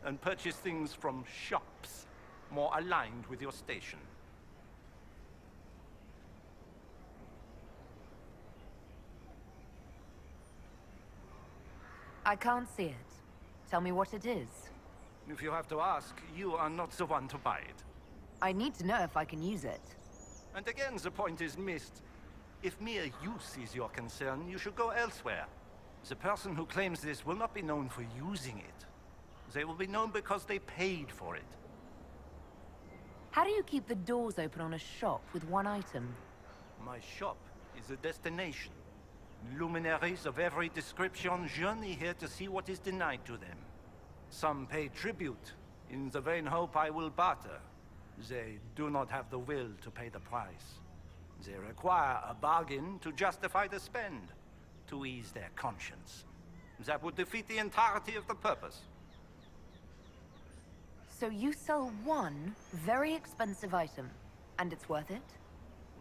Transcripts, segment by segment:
and purchase things from shops more aligned with your station. I can't see it. Tell me what it is. If you have to ask, you are not the one to buy it. I need to know if I can use it. And again, the point is missed. If mere use is your concern, you should go elsewhere. The person who claims this will not be known for using it. They will be known because they paid for it. How do you keep the doors open on a shop with one item? My shop is a destination. Luminaries of every description journey here to see what is denied to them. Some pay tribute, in the vain hope I will barter. They do not have the will to pay the price. They require a bargain to justify the spend, to ease their conscience. That would defeat the entirety of the purpose. So you sell one very expensive item, and it's worth it?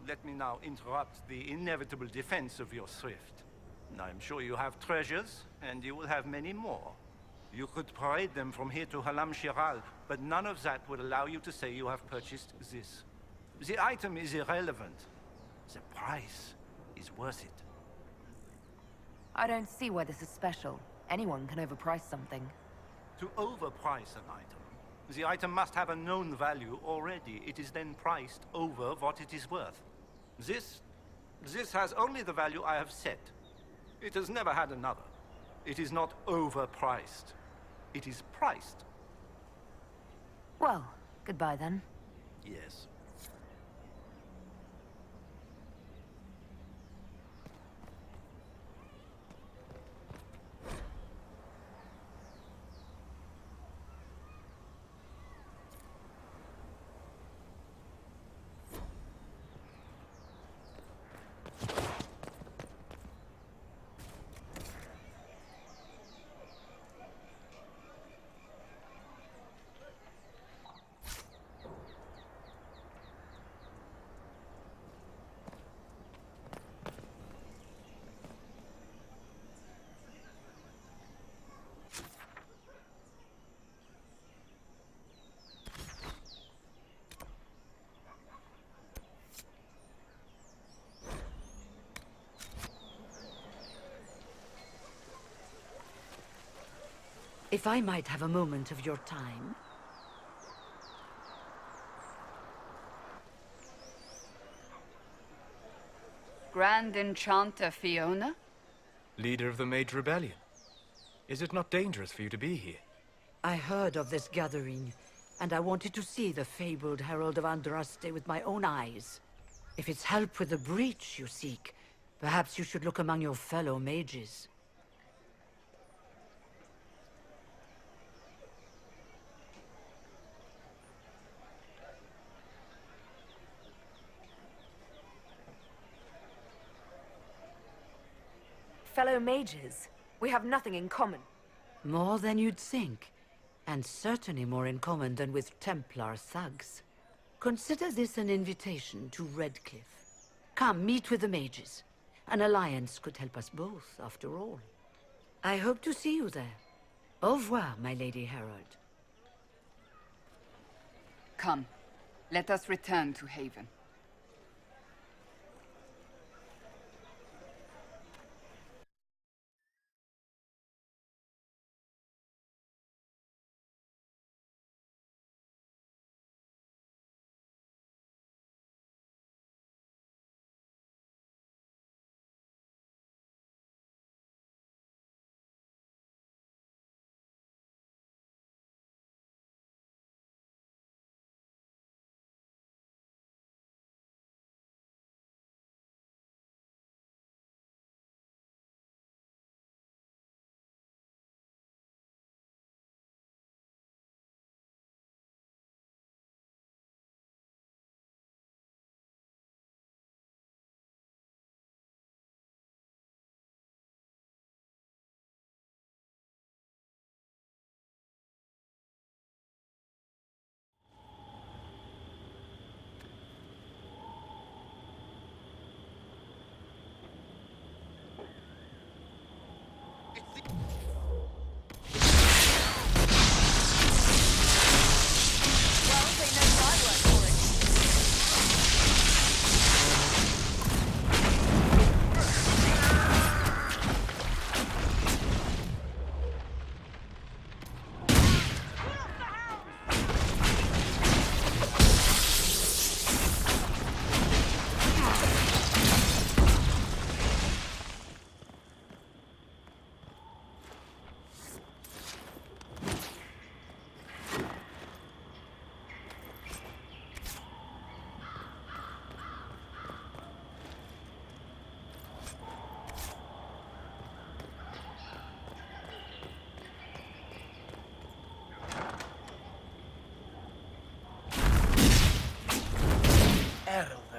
Let me now interrupt the inevitable defense of your thrift. I'm sure you have treasures, and you will have many more. You could parade them from here to Halam Shiral, but none of that would allow you to say you have purchased this. The item is irrelevant. The price is worth it. I don't see why this is special. Anyone can overprice something. To overprice an item, the item must have a known value already. It is then priced over what it is worth. This has only the value I have set. It has never had another. It is not overpriced. It is priced. Well, goodbye then. Yes. If I might have a moment of your time. Grand Enchanter Fiona? Leader of the Mage Rebellion. Is it not dangerous for you to be here? I heard of this gathering, and I wanted to see the fabled Herald of Andraste with my own eyes. If it's help with the breach you seek, perhaps you should look among your fellow mages. Fellow mages, we have nothing in common. More than you'd think, and certainly more in common than with Templar thugs. Consider this an invitation to Redcliffe. Come, meet with the mages. An alliance could help us both, after all. I hope to see you there. Au revoir, my Lady Herald. Come, let us return to Haven.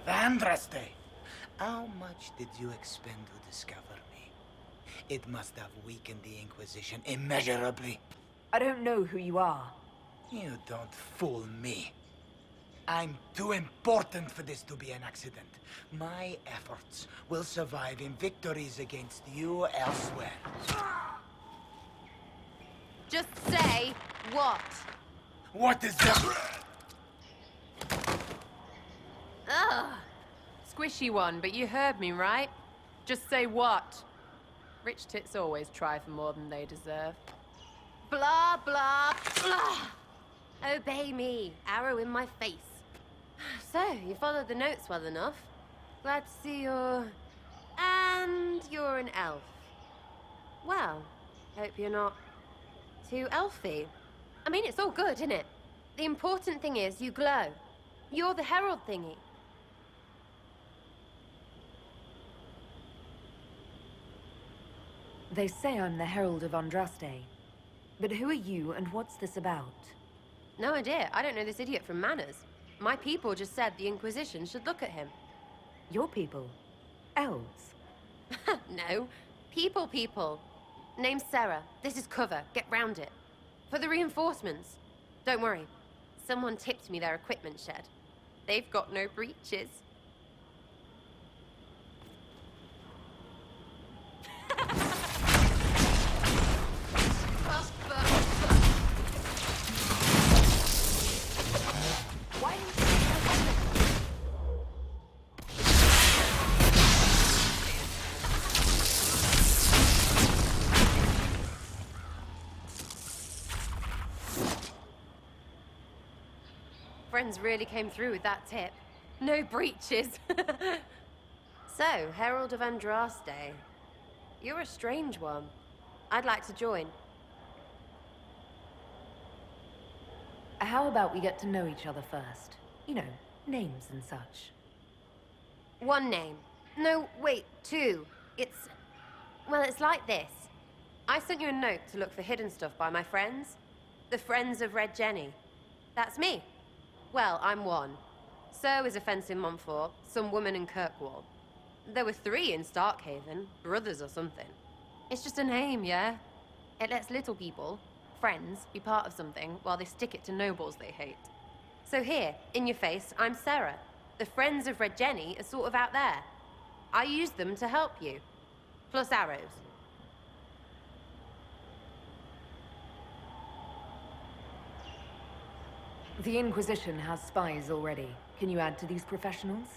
Andraste, how much did you expend to discover me? It must have weakened the Inquisition immeasurably. I don't know who you are. You don't fool me. I'm too important for this to be an accident. My efforts will survive in victories against you elsewhere. Just say what? What is that? Ugh. Squishy one, but you heard me, right? Just say what? Rich tits always try for more than they deserve. Blah, blah, blah. Obey me. Arrow in my face. So, you followed the notes well enough. Glad to see you're... And you're an elf. Well, hope you're not too elfy. I mean, it's all good, isn't it? The important thing is you glow. You're the herald thingy. They say I'm the Herald of Andraste. But who are you and what's this about? No idea. I don't know this idiot from Manners. My people just said the Inquisition should look at him. Your people? Elves? No. People. Name's Sarah. This is cover. Get round it. For the reinforcements. Don't worry. Someone tipped me their equipment shed. They've got no breaches. Friends really came through with that tip. No breaches. So, Herald of Andraste. You're a strange one. I'd like to join. How about we get to know each other first? You know, names and such. One name. No, wait, two. Well, it's like this. I sent you a note to look for hidden stuff by my friends. The Friends of Red Jenny. That's me. Well, I'm one. So is a fence in Montfort, some woman in Kirkwall. There were 3 in Starkhaven, brothers or something. It's just a name, yeah? It lets little people, friends, be part of something while they stick it to nobles they hate. So here, in your face, I'm Sarah. The Friends of Red Jenny are sort of out there. I use them to help you. Plus arrows. The Inquisition has spies already. Can you add to these professionals?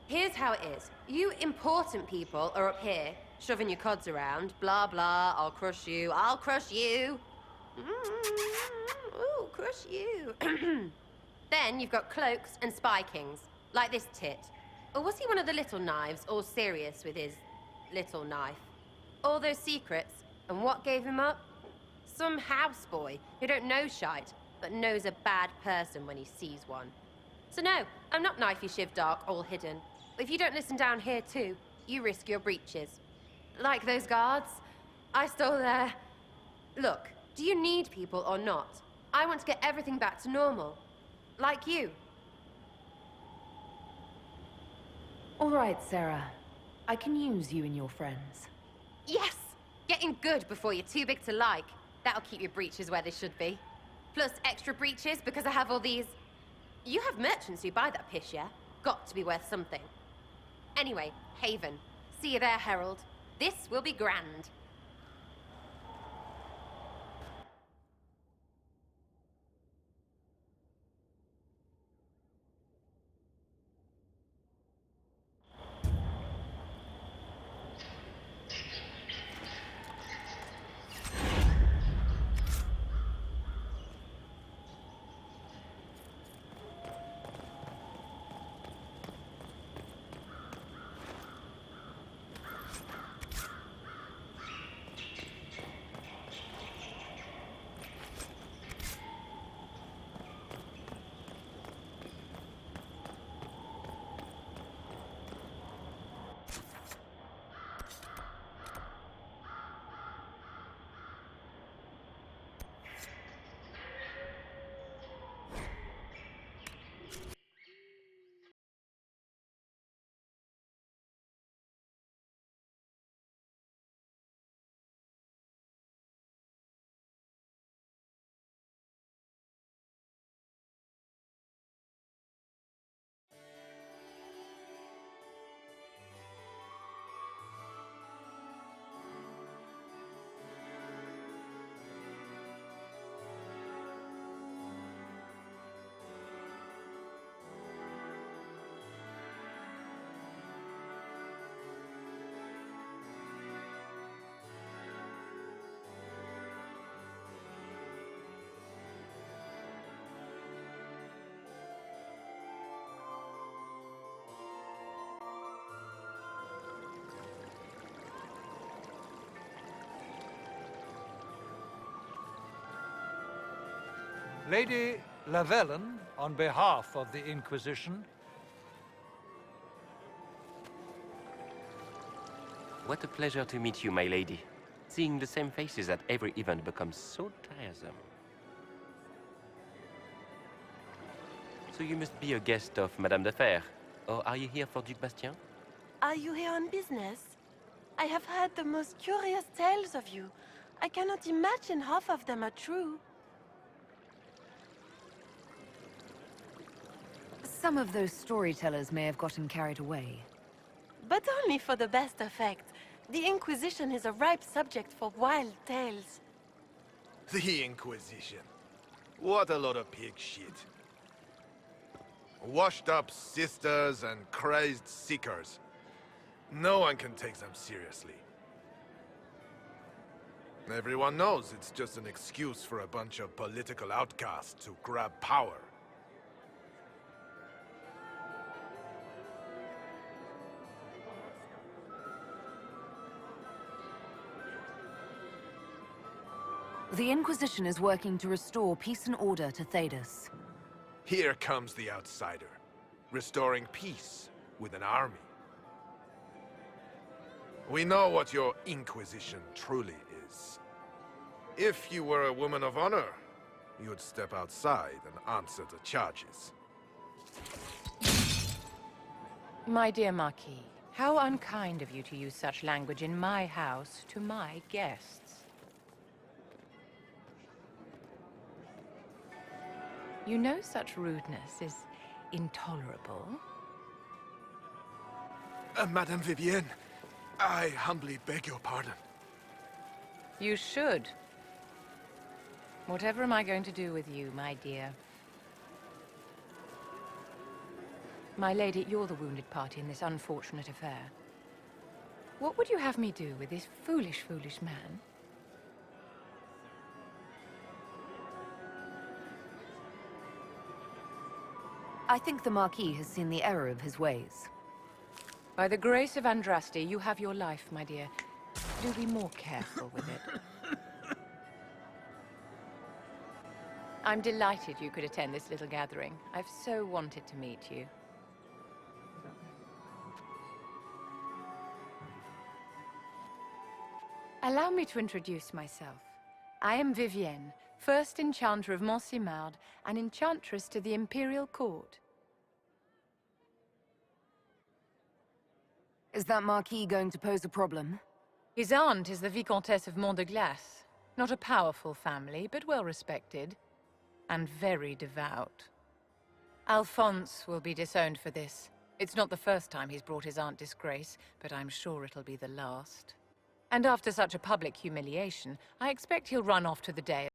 Here's how it is. You important people are up here, shoving your cods around. Blah, blah, I'll crush you. Ooh, crush you. Then you've got cloaks and spy kings, like this tit. Or was he one of the little knives, all serious with his little knife? All those secrets, and what gave him up? Some houseboy who don't know shite, but knows a bad person when he sees one. So no, I'm not knifey shiv dark, all hidden. If you don't listen down here too, you risk your breeches. Like those guards, I stole their... Look, do you need people or not? I want to get everything back to normal. Like you. All right, Sarah. I can use you and your friends. Yes! Getting good before you're too big to like. That'll keep your breeches where they should be. Plus extra breeches because I have all these... You have merchants who buy that piss, yeah? Got to be worth something. Anyway, Haven. See you there, Herald. This will be grand. Lady Lavellen, on behalf of the Inquisition. What a pleasure to meet you, my lady. Seeing the same faces at every event becomes so tiresome. So you must be a guest of Madame de Fer, or are you here for Duc Bastien? Are you here on business? I have heard the most curious tales of you. I cannot imagine half of them are true. Some of those storytellers may have gotten carried away. But only for the best effect. The Inquisition is a ripe subject for wild tales. The Inquisition. What a lot of pig shit. Washed-up sisters and crazed seekers. No one can take them seriously. Everyone knows it's just an excuse for a bunch of political outcasts to grab power. The Inquisition is working to restore peace and order to Thedas. Here comes the outsider, restoring peace with an army. We know what your Inquisition truly is. If you were a woman of honor, you'd step outside and answer the charges. My dear Marquis, how unkind of you to use such language in my house to my guests. You know such rudeness is intolerable. Madame Vivienne, I humbly beg your pardon. You should. Whatever am I going to do with you, my dear? My lady, you're the wounded party in this unfortunate affair. What would you have me do with this foolish, foolish man? I think the Marquis has seen the error of his ways. By the grace of Andraste, you have your life, my dear. Do be more careful with it. I'm delighted you could attend this little gathering. I've so wanted to meet you. Allow me to introduce myself. I am Vivienne, first Enchanter of Montsimard and Enchantress to the Imperial Court. Is that Marquis going to pose a problem? His aunt is the Vicomtesse of Mont de Glace. Not a powerful family, but well respected. And very devout. Alphonse will be disowned for this. It's not the first time he's brought his aunt disgrace, but I'm sure it'll be the last. And after such a public humiliation, I expect he'll run off to the Dais